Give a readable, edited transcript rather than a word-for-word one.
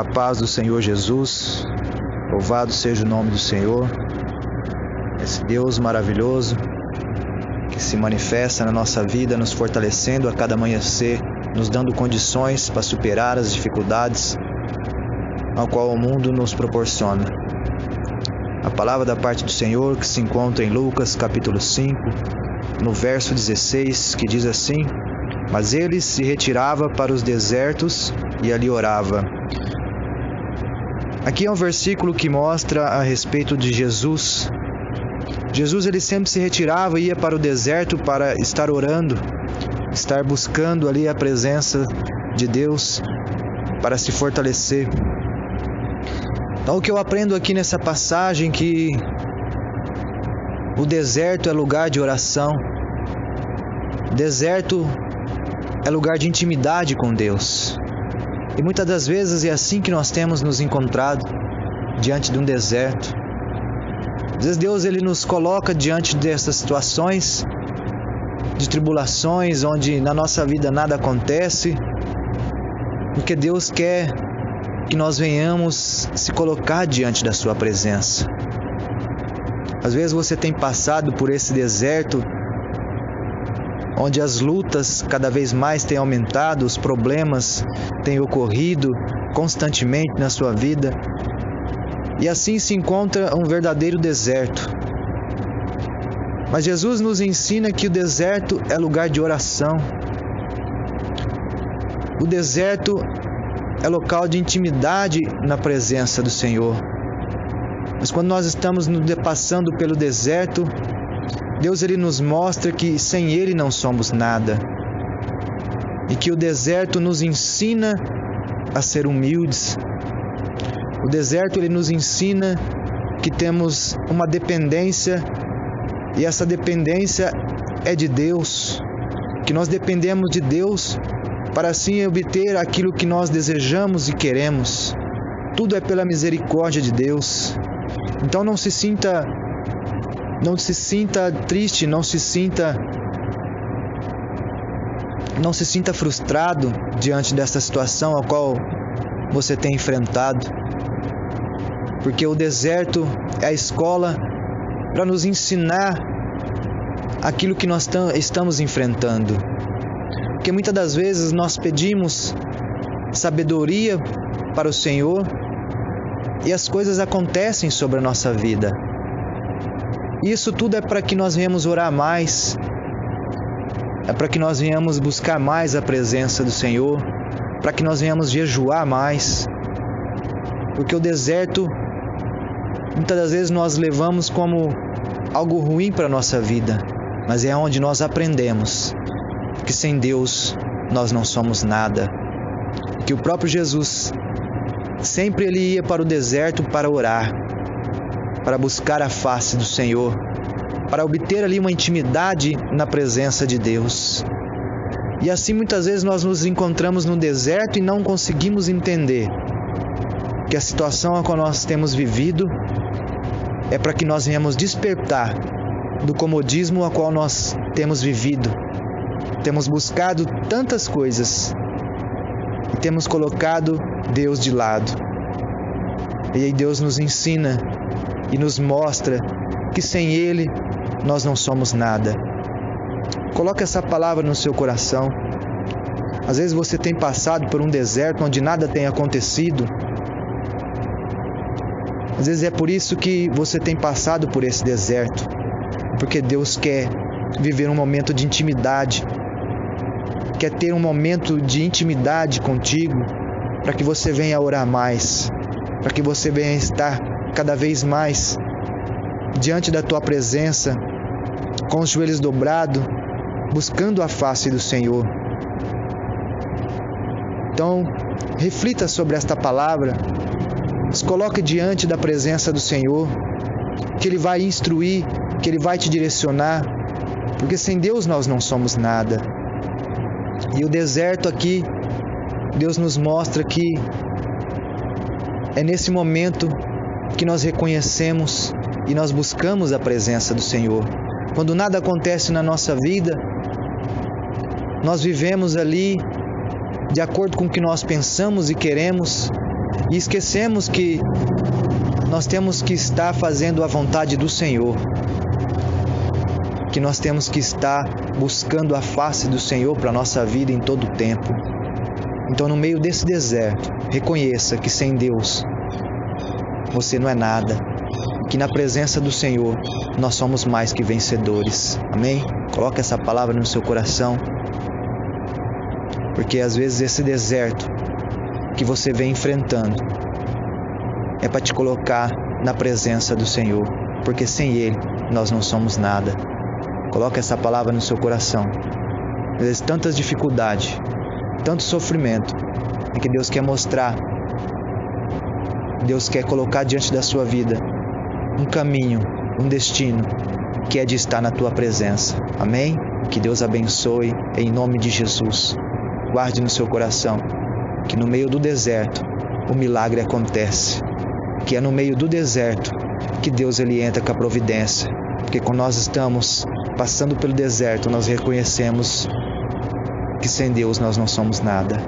A paz do Senhor Jesus, louvado seja o nome do Senhor, esse Deus maravilhoso que se manifesta na nossa vida, nos fortalecendo a cada amanhecer, nos dando condições para superar as dificuldades ao qual o mundo nos proporciona. A palavra da parte do Senhor que se encontra em Lucas capítulo 5, no verso 16, que diz assim: Mas ele se retirava para os desertos e ali orava. Aqui é um versículo que mostra a respeito de Jesus. Jesus ele sempre se retirava e ia para o deserto para estar orando, estar buscando ali a presença de Deus para se fortalecer. Então o que eu aprendo aqui nessa passagem é que o deserto é lugar de oração. O deserto é lugar de intimidade com Deus. E muitas das vezes é assim que nós temos nos encontrado, diante de um deserto. Às vezes Deus ele nos coloca diante dessas situações de tribulações, onde na nossa vida nada acontece, porque Deus quer que nós venhamos se colocar diante da sua presença. Às vezes você tem passado por esse deserto, onde as lutas cada vez mais têm aumentado, os problemas têm ocorrido constantemente na sua vida, e assim se encontra um verdadeiro deserto. Mas Jesus nos ensina que o deserto é lugar de oração. O deserto é local de intimidade na presença do Senhor. Mas quando nós estamos passando pelo deserto, Deus ele nos mostra que sem Ele não somos nada. E que o deserto nos ensina a ser humildes. O deserto ele nos ensina que temos uma dependência, e essa dependência é de Deus. Que nós dependemos de Deus para assim obter aquilo que nós desejamos e queremos. Tudo é pela misericórdia de Deus. Então não se sinta triste, não se sinta frustrado diante dessa situação a qual você tem enfrentado. Porque o deserto é a escola para nos ensinar aquilo que nós estamos enfrentando. Porque muitas das vezes nós pedimos sabedoria para o Senhor e as coisas acontecem sobre a nossa vida. E isso tudo é para que nós venhamos orar mais, é para que nós venhamos buscar mais a presença do Senhor, para que nós venhamos jejuar mais. Porque o deserto, muitas das vezes nós levamos como algo ruim para a nossa vida, mas é onde nós aprendemos que sem Deus nós não somos nada. Que o próprio Jesus sempre ele ia para o deserto para orar, para buscar a face do Senhor, para obter ali uma intimidade na presença de Deus. E assim muitas vezes nós nos encontramos no deserto e não conseguimos entender que a situação a qual nós temos vivido é para que nós venhamos despertar do comodismo a qual nós temos vivido. Temos buscado tantas coisas e temos colocado Deus de lado. E aí Deus nos ensina e nos mostra que sem Ele nós não somos nada. Coloque essa palavra no seu coração. Às vezes você tem passado por um deserto onde nada tem acontecido. Às vezes é por isso que você tem passado por esse deserto. Porque Deus quer viver um momento de intimidade. Quer ter um momento de intimidade contigo, para que você venha orar mais, para que você venha estar cada vez mais diante da tua presença, com os joelhos dobrados, buscando a face do Senhor. Então, reflita sobre esta palavra, se coloque diante da presença do Senhor, que Ele vai instruir, que Ele vai te direcionar, porque sem Deus nós não somos nada. E o deserto aqui, Deus nos mostra que é nesse momento que nós reconhecemos e nós buscamos a presença do Senhor. Quando nada acontece na nossa vida, nós vivemos ali de acordo com o que nós pensamos e queremos, e esquecemos que nós temos que estar fazendo a vontade do Senhor, que nós temos que estar buscando a face do Senhor para a nossa vida em todo o tempo. Então, no meio desse deserto, reconheça que sem Deus você não é nada, que na presença do Senhor nós somos mais que vencedores. Amém? Coloque essa palavra no seu coração, porque às vezes esse deserto que você vem enfrentando é para te colocar na presença do Senhor, porque sem Ele nós não somos nada. Coloque essa palavra no seu coração. Às vezes tantas dificuldades, tanto sofrimento, é que Deus quer mostrar, Deus quer colocar diante da sua vida um caminho, um destino, que é de estar na tua presença. Amém? Que Deus abençoe em nome de Jesus. Guarde no seu coração que no meio do deserto o milagre acontece, que é no meio do deserto que Deus ele entra com a providência, porque quando nós estamos passando pelo deserto nós reconhecemos que sem Deus nós não somos nada.